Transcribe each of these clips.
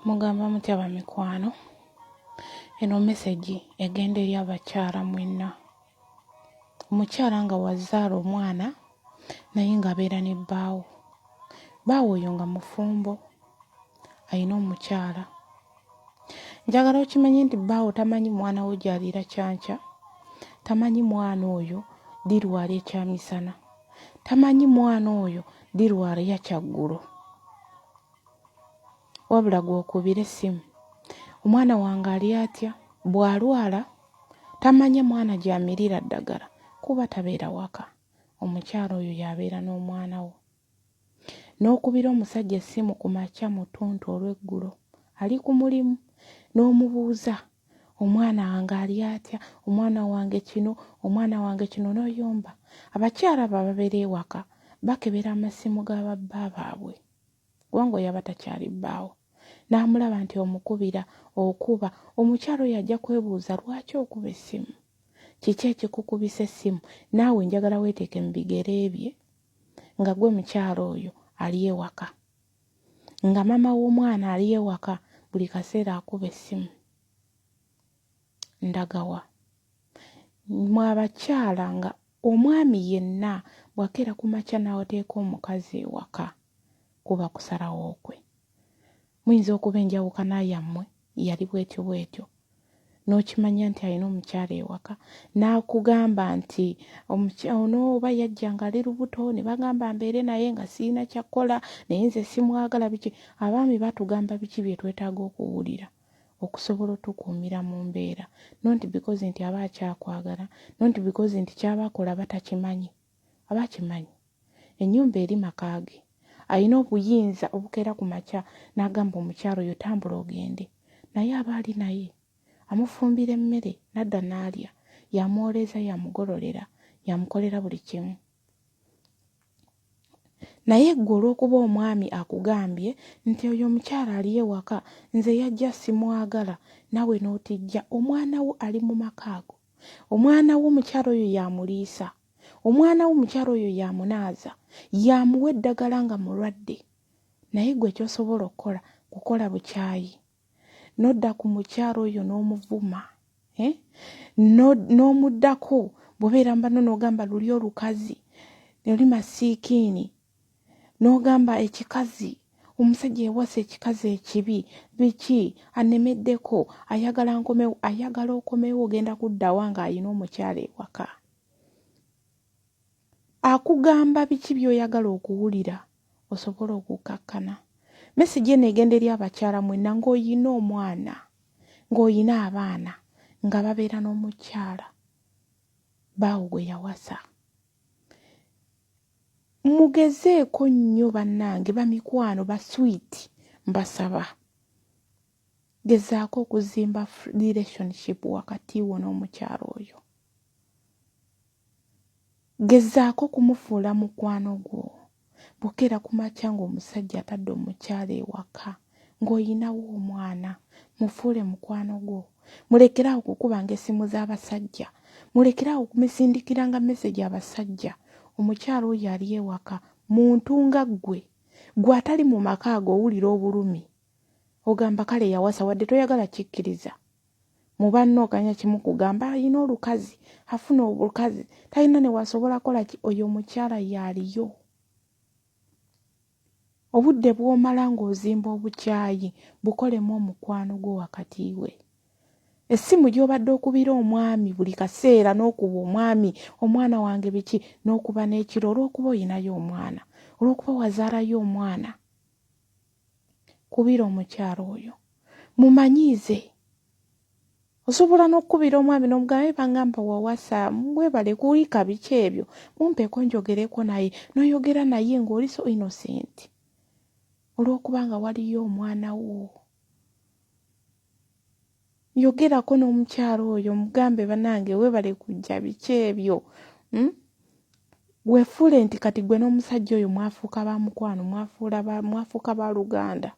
Mugamba mutya bamikwano, eno message egenda eri abakyala mwenna. Omukyala nga wazaala omwana naye nga abeera ne bbaawo, bbaawo oyo nga mufumbo ayina omukyala. Njagala okimanye nti bbaawo tamanyi mwana we gy'aliira kyankya, tamanyi mwana oyo dirwala ekyamisana, tamanyi mwana oyo dirwala yakyaggulo. Wabula gw'okubira essimu, omwana wange ali atya, bw'alwala tamanya mwana gy'amirira ddagala kuba tabeera waka. Omukyala oyo yabeera n'omwana wo. N'okubira omusajja essimu ku makya mu ttuntu olw'eggulo, ali ku mulimu, n'omubuuza omwana wange ali atya, omwana wange kino, omwana wange kino, n'oyomba. Abakyala abo ababeera ewaka bakebera amasimu ga babba baabwe, kubanga oyo aba takyali bbaawo. N'amulaba nti omukubira okuba, omukyala oyo ajja kwebuuza lwaki okuba essimu, kiki ekikukubisa essimu. Naawe njagala weeteeke mu bigere bye nga gwe mukyala oyo ali ewaka, nga mama w'omwana ali ewaka, buli kaseera akuba essimu. Ndagawa mwe abakyala nga omwami yenna bw'akeera ku makya n'ateeka omukazi ewaka, kuba kusalawo kwe. Muyinza okuba enjawukana yammwe yali bwetyo bwetyo, n'okimanya nti alina omukyala ewaka, n'akugamba nti ono oba yajja nga ali lubuto ne bagamba mbeere naye nga sirina kyakkola naye nze simwagala. Biki abaami batugamba biki bye twetaaga okuwulira okusobola otukuumira mu mbeera, nonti because nti aba akyakwagala, nonti because nti kyabakola batakimanyi. Aba akimanyi ennyumba eri makaage, alina obuyinza obukeera ku makya n'agamba omukyala oyo tambula ogende, naye aba ali naye amufumbira emmere nadda n'alya, yamwoleza, yamugololera, yamukolera buli kimu. Naye ggwe olw'okuba omwami akugambye nti oyo omukyala ali ewaka, nze yajja simwagala, nawe n'otijja. Omwana wo ali mu makaago, omwana wo omukyala oyo yamuliisa, omwana wo omukyala oyo yamunaaza, yamuwa eddagala nga mulwadde. Naye ggwe ky'osobola okukola kukola bukyayi, n'odda ku mukyala oyo n'omuvuma, n'omuddako bw'obeera mbano n'ogamba luli olukazi, oli masiikiini, n'ogamba ekikazi, omusajja yawasa ekikazi ekibi, biki anemeddeko, ayagala nkomewo, ayagala okomewo, ogenda kuddawa ng'ayina omukyala ewaka. Akugamba biki by'oyagala okuwulira osobola okukkakkana. Mesigi eno egenda eri abakyala mwenna ng'oyina omwana, ng'oyina abaana nga babeera n'omukyala bbaawo gwe yawasa. Mugezeeko nnyo bannange, bamikwano, baswiiti, mbasaba. Gezaako okuzimba relationship wakati wo n'omukyala oyo. Gezaako kumufuula mukwano gwo. Bw'okeera ku makya ng'omusajja atadde omukyala ewaka, ng'oyinawo omwana, mufuule mukwano gwo. Mulekeraawo okukubanga essimu z'abasajja, mulekeraawo okumisindikiranga message abasajja. Omukyala oyo ali ewaka, muntu nga ggwe, gwe atali mu maka ago owulira obulumi, ogamba kale yawasa, wadde toyagala kikkiriza. Mu banno okanya kimu kugamba alina olukazi, afuna obukazi, talina ne wasobola kola ki, oyo omukyala yaaliyo. Obudde bw'omala ng'ozimba obukyayi bukolemu omukwano gwo wakati we. Essimu gy'obadde okubira omwami buli kaseera n'okuba omwami, omwana wange biki, n'okuba n'ekiro olw'okuba oyinayo omwana, olw'okuba wazaalayo omwana. Kubira omukyala oyo, mumanyiize. Osobola n'okukubira omwami n'omugamba bangamba wawasa, mwebale kulika biki ebyo, mumpeko njogereko naye, n'oyogera naye ng'oli so innocent, olw'okuba nga waliyo omwana wo. Yogerako n'omukyala oyo, mugambe bannange weebale kujja biki ebyo. Weefuule nti kati gwe n'omusajja oyo mwafuuka ba mukwano, mwafuuka ba Luganda.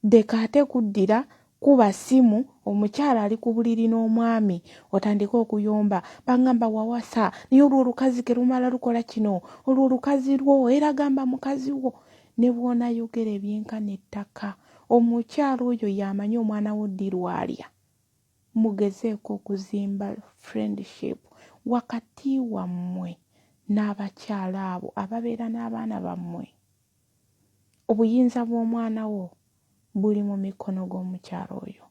Deka ate kuddira kuba simu omukyala ali ku buliri n'omwami otandika okuyomba bangamba wawasa naye olwo olukazi ke lumala lukola kino olwo olukazi lwo era gamba mukazi wo ne bw'onayogera ebyenkana ettaka omukyala oyo yamanyi omwana wo ddi lwalya. Mugezeeko okuzimba friendship wakati wammwe n'abakyala abo ababeera n'abaana bammwe. Obuyinza bw'omwana wo buli mu mikono gw'omukyala oyo.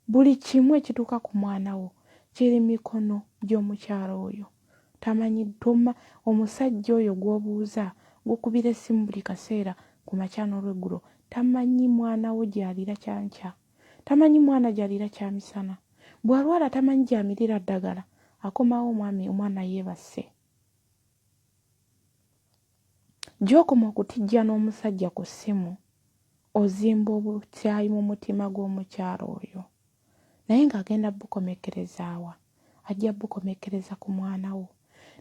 Buli kimu ekituuka ku mwana wo kiri mikono gy'omukyala oyo. Tamanyi ttoma omusajja oyo gw'obuuza gukubira essimu buli kaseera ku makya n'olweggulo tamanyi mwana wo gy'alira kyankya, tamanyi mwana gy'alira kyamisana. Bw'alwala tamanyi gy'amirira ddagala. Akomawo omwana yeebase. Gy'okoma okutijja n'omusajja ku ssimu ozimba obukyayi mu mutima gw'omukyala oyo. Naye ng'agenda bukomekereza wa? Ajja bukomekereza ku mwana wo.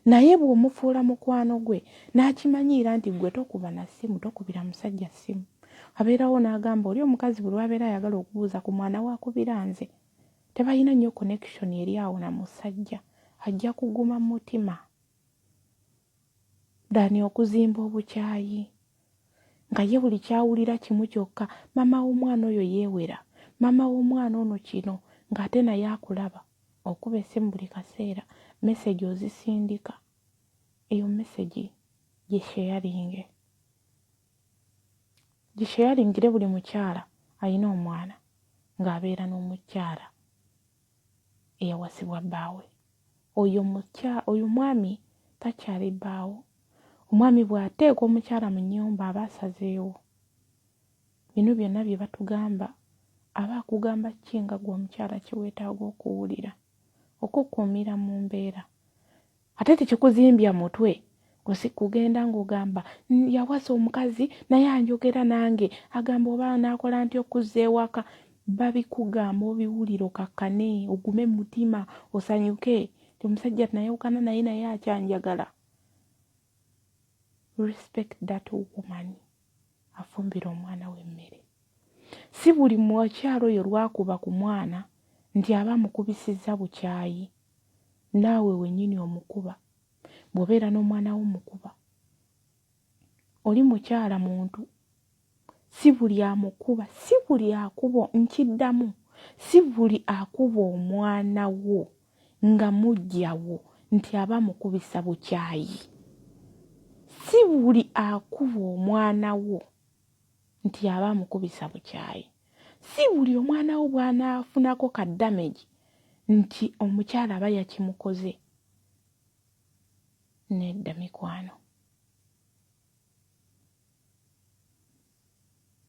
Naye bw'omufuula mukwano gwe n'akimanyiira nti gwe tokuba na ssimu, tokubira musajja ssimu. Abeerawo n'agamba oli omukazi bwe lwabeera ayagala okubuuza ku mwana we akubira nze. Tebalina nnyo connection eri awo na musajja. Ajja kuguma mu mutima. Dani okuzimba obukyayi. Nga ye buli kyawulira kimu kyokka. Mama w'omwana oyo yeewera. Mama w'omwana ono kino. Ng'ate naye akulaba. Okuba essimu buli kaseera. Message ozisindika. Eyo message gisharinge. Gisharingire buli mukyala alina omwana ng'abeera n'omukyala eyawasibwa bbaawe. Oyo mwami takyali bbaawo. Omwami bw'ateeka omukyala mu nnyumba aba asazeewo. Bino byonna bye batugamba aba akugamba ki nga gwe omukyala kiweetaaga okuwulira okukuumira mu mbeera. Ate tekikuzimbya mutwe kusi kugenda ng'ogamba yawasa omukazi naye anjogera nange agamba oba naakola nti okuzza ewaka. Babikugamba obiwulira okakkane ogume mutima osanyuke ti omusajja nayawukana naye akyanjagala. Respect that woman afumbira omwana w'emmere. Si buli mukyalo oyo lwakuba ku mwana nti aba mukubisizza bukyayi. Naawe wennyini omukuba. Bw'obeera n'omwana wo mukuba. Oli mukyala muntu. Si buli amukuba, si buli akuba nkiddamu. Si buli akuba omwana wo nga mujjawo nti aba mukubisa bukyayi. Si buli akuba omwana wo nti aba mukubisa bukyayi. Si buli omwana wo bw'anaafunako ka damage nti omukyala aba yakimukoze. Nedda mikwano.